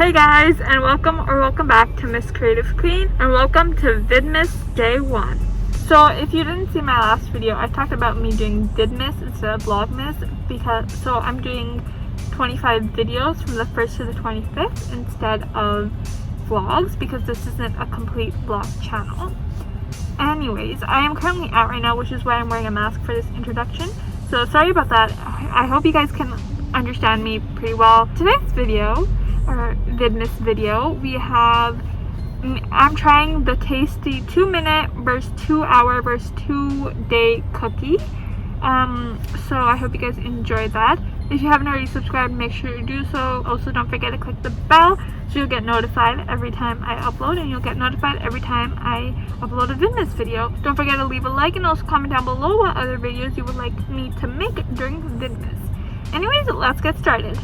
Hey guys, and welcome back to Miss Creative Queen, and welcome to Vidmas Day 1. So if you didn't see my last video, I talked about me doing Vidmas instead of Vlogmas, so I'm doing 25 videos from the 1st to the 25th instead of vlogs, because this isn't a complete vlog channel. Anyways, I am currently out right now, which is why I'm wearing a mask for this introduction, so sorry about that. I hope you guys can understand me pretty well. Today's video, or Vidmas video, I'm trying the tasty 2-minute versus 2-hour versus 2-day cookie. So I hope you guys enjoyed that. If you haven't already subscribed, make sure you do so. Also, don't forget to click the bell so you'll get notified every time I upload, and you'll get notified every time I upload a Vidmas video. Don't forget to leave a like and also comment down below what other videos you would like me to make during Vidmas. Anyways, let's get started.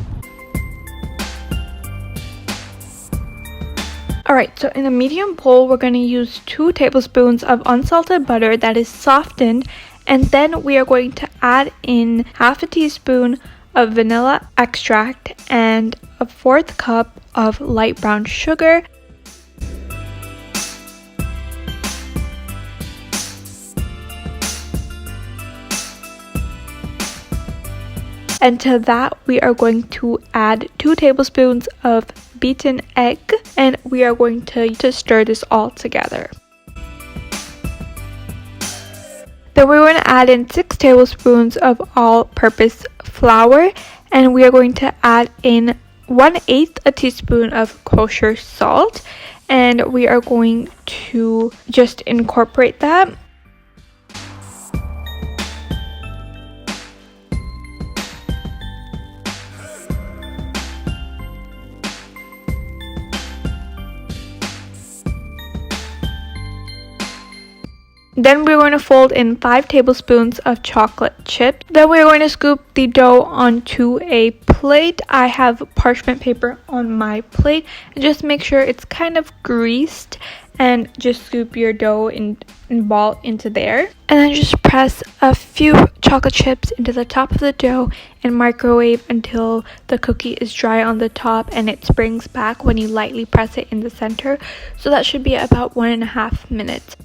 Alright, so in a medium bowl, we're going to use 2 tablespoons of unsalted butter that is softened, and then we are going to add in half a teaspoon of vanilla extract and a 1/4 cup of light brown sugar. And to that, we are going to add 2 tablespoons of beaten egg, and we are going to stir this all together. Then we're going to add in 6 tablespoons of all-purpose flour, and we are going to add in 1/8 a teaspoon of kosher salt, and we are going to just incorporate that. Then we're going to fold in 5 tablespoons of chocolate chips. Then we're going to scoop the dough onto a plate. I have parchment paper on my plate, and just make sure it's kind of greased, and just scoop your dough and ball into there. And then just press a few chocolate chips into the top of the dough and microwave until the cookie is dry on the top and it springs back when you lightly press it in the center. So that should be about 1.5 minutes.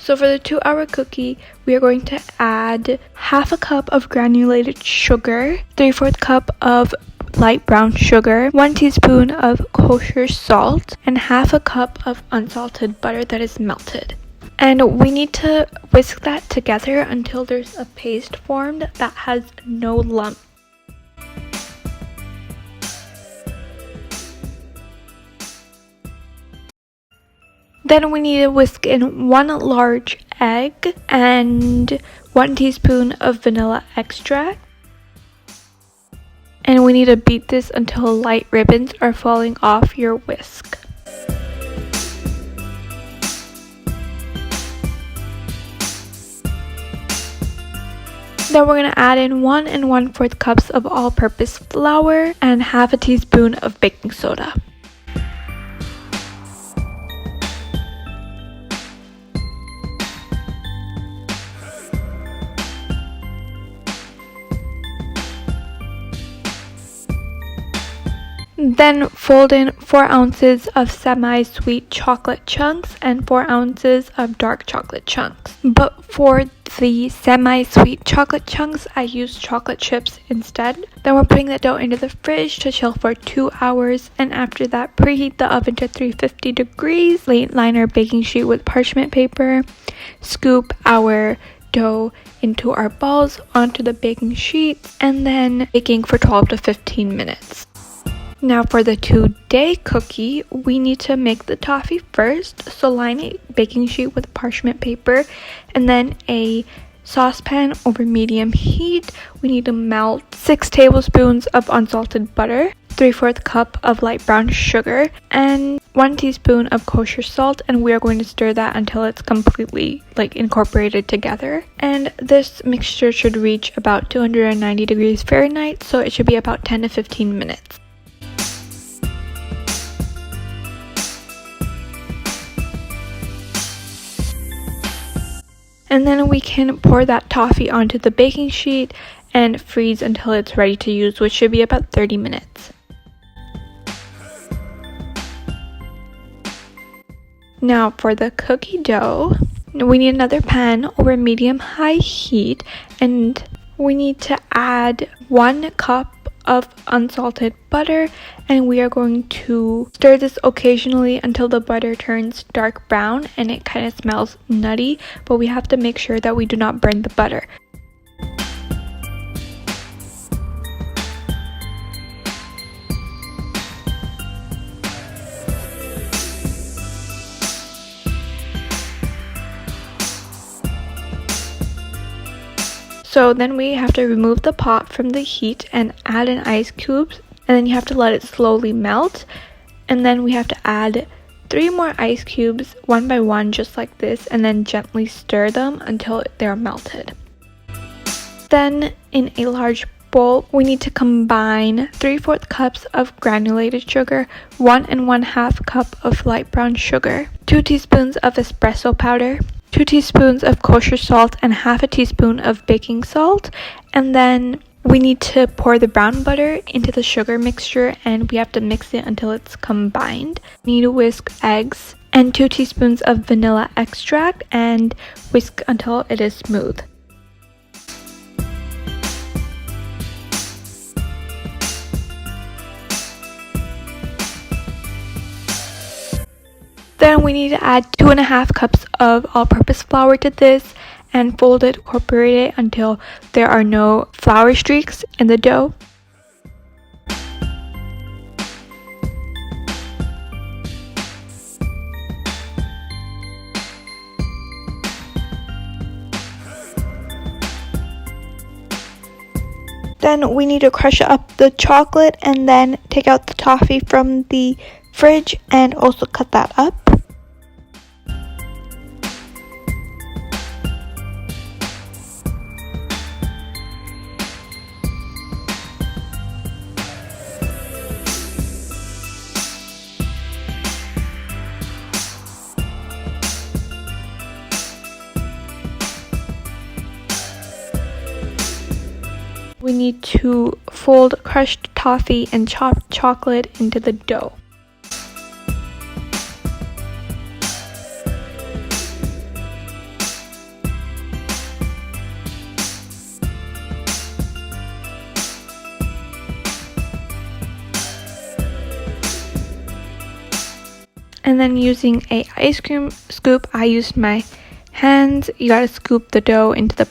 So for the 2-hour cookie, we are going to add half a cup of granulated sugar, 3/4 cup of light brown sugar, 1 teaspoon of kosher salt, and half a cup of unsalted butter that is melted. And we need to whisk that together until there's a paste formed that has no lump. Then we need to whisk in 1 large egg and 1 teaspoon of vanilla extract. And we need to beat this until light ribbons are falling off your whisk. Then we're going to add in 1 1/4 cups of all-purpose flour and half a teaspoon of baking soda. Then fold in 4 ounces of semi-sweet chocolate chunks and 4 ounces of dark chocolate chunks. But for the semi-sweet chocolate chunks, I use chocolate chips instead. Then we're putting the dough into the fridge to chill for 2 hours, and after that, preheat the oven to 350 degrees. Line our baking sheet with parchment paper. Scoop our dough into our balls onto the baking sheet, and then baking for 12 to 15 minutes. Now for the 2-day cookie, we need to make the toffee first. So line a baking sheet with parchment paper, and then a saucepan over medium heat. We need to melt 6 tablespoons of unsalted butter, 3/4 cup of light brown sugar, and 1 teaspoon of kosher salt, and we are going to stir that until it's completely incorporated together. And this mixture should reach about 290 degrees Fahrenheit, so it should be about 10 to 15 minutes. And then we can pour that toffee onto the baking sheet and freeze until it's ready to use, which should be about 30 minutes. Now for the cookie dough, we need another pan over medium-high heat, and we need to add 1 cup of unsalted butter, and we are going to stir this occasionally until the butter turns dark brown and it kind of smells nutty, but we have to make sure that we do not burn the butter. So then we have to remove the pot from the heat and add in ice cubes, and then you have to let it slowly melt, and then we have to add 3 more ice cubes one by one just like this, and then gently stir them until they're melted. Then in a large bowl we need to combine 3/4 cups of granulated sugar, 1 1/2 cup of light brown sugar, 2 teaspoons of espresso powder, 2 teaspoons of kosher salt, and 1/2 teaspoon of baking salt. And then we need to pour the brown butter into the sugar mixture, and we have to mix it until it's combined. We need to whisk eggs and 2 teaspoons of vanilla extract and whisk until it is smooth. Then we need to add 2 1/2 cups of all-purpose flour to this and fold it, incorporate it until there are no flour streaks in the dough. Then we need to crush up the chocolate and then take out the toffee from the fridge and also cut that up. We need to fold crushed toffee and chopped chocolate into the dough. And then using a ice cream scoop, I used my hands. You gotta scoop the dough into the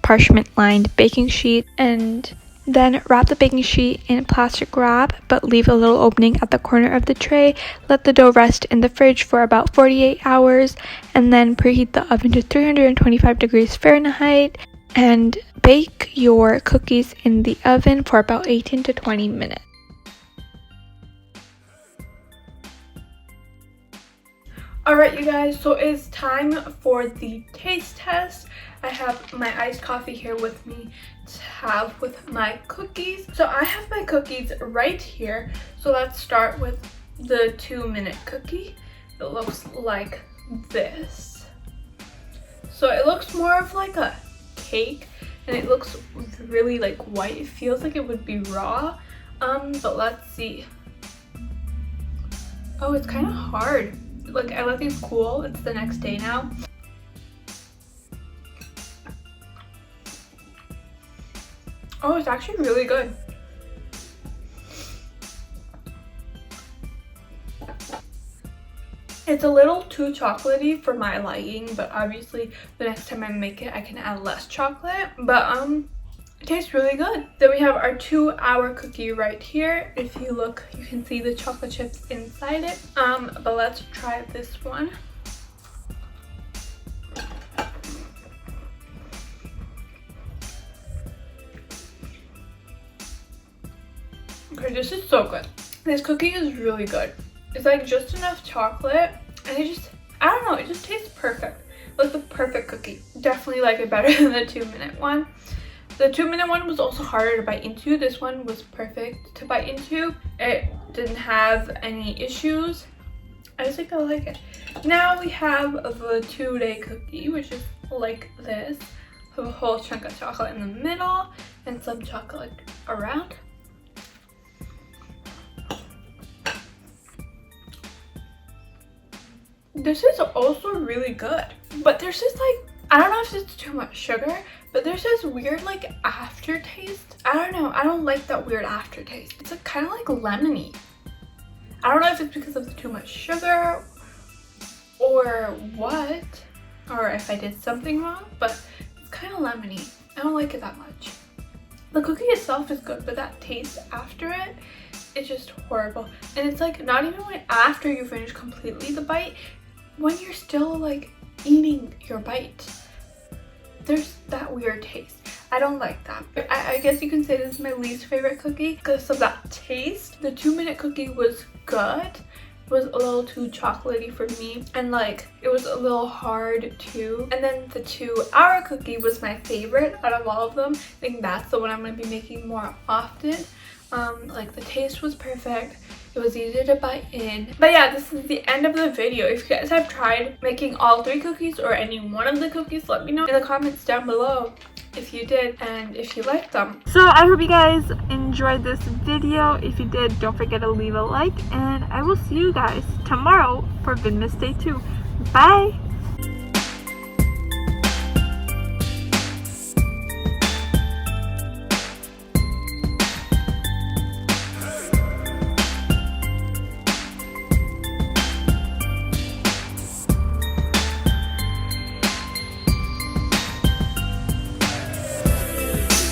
parchment lined baking sheet, and then wrap the baking sheet in plastic wrap, but leave a little opening at the corner of the tray. Let the dough rest in the fridge for about 48 hours, and then preheat the oven to 325 degrees Fahrenheit and bake your cookies in the oven for about 18 to 20 minutes. Alright you guys, so it's time for the taste test. I have my iced coffee here with me to have with my cookies. So I have my cookies right here. So let's start with the 2-minute cookie. It looks like this. So it looks more of like a cake, and it looks really like white. It feels like it would be raw, but let's see. Oh, it's kind of hard. Like, I let these cool. It's the next day now. Oh, it's actually really good. It's a little too chocolatey for my liking, but obviously the next time I make it I can add less chocolate. But it tastes really good. Then we have our 2-hour cookie right here. If you look, you can see the chocolate chips inside it. But let's try this one. Okay, this is so good. This cookie is really good. It's like just enough chocolate, and I don't know, it just tastes perfect. Like the perfect cookie. Definitely like it better than the 2-minute one. The 2-minute one was also harder to bite into. This one was perfect to bite into. It didn't have any issues. I just think I like it. Now we have the 2-day cookie, which is like this. Have a whole chunk of chocolate in the middle and some chocolate around. This is also really good. But there's just like, I don't know if it's too much sugar, but there's this weird like aftertaste. I don't know. I don't like that weird aftertaste. It's like, kind of like lemony. I don't know if it's because of too much sugar or what, or if I did something wrong, but it's kind of lemony. I don't like it that much. The cookie itself is good, but that taste after it is just horrible. And it's like not even when after you finish completely the bite, when you're still like eating your bite, there's that weird taste. I don't like that. I guess you can say this is my least favorite cookie because of that taste. The 2-minute cookie was good. It was a little too chocolatey for me, and like it was a little hard too. And then the 2-hour cookie was my favorite out of all of them. I think that's the one I'm going to be making more often. Like the taste was perfect. It was easy to bite in. But yeah, this is the end of the video. If you guys have tried making all 3 cookies or any one of the cookies, let me know in the comments down below if you did and if you liked them. So I hope you guys enjoyed this video. If you did, don't forget to leave a like, and I will see you guys tomorrow for Vidmas Day 2. Bye!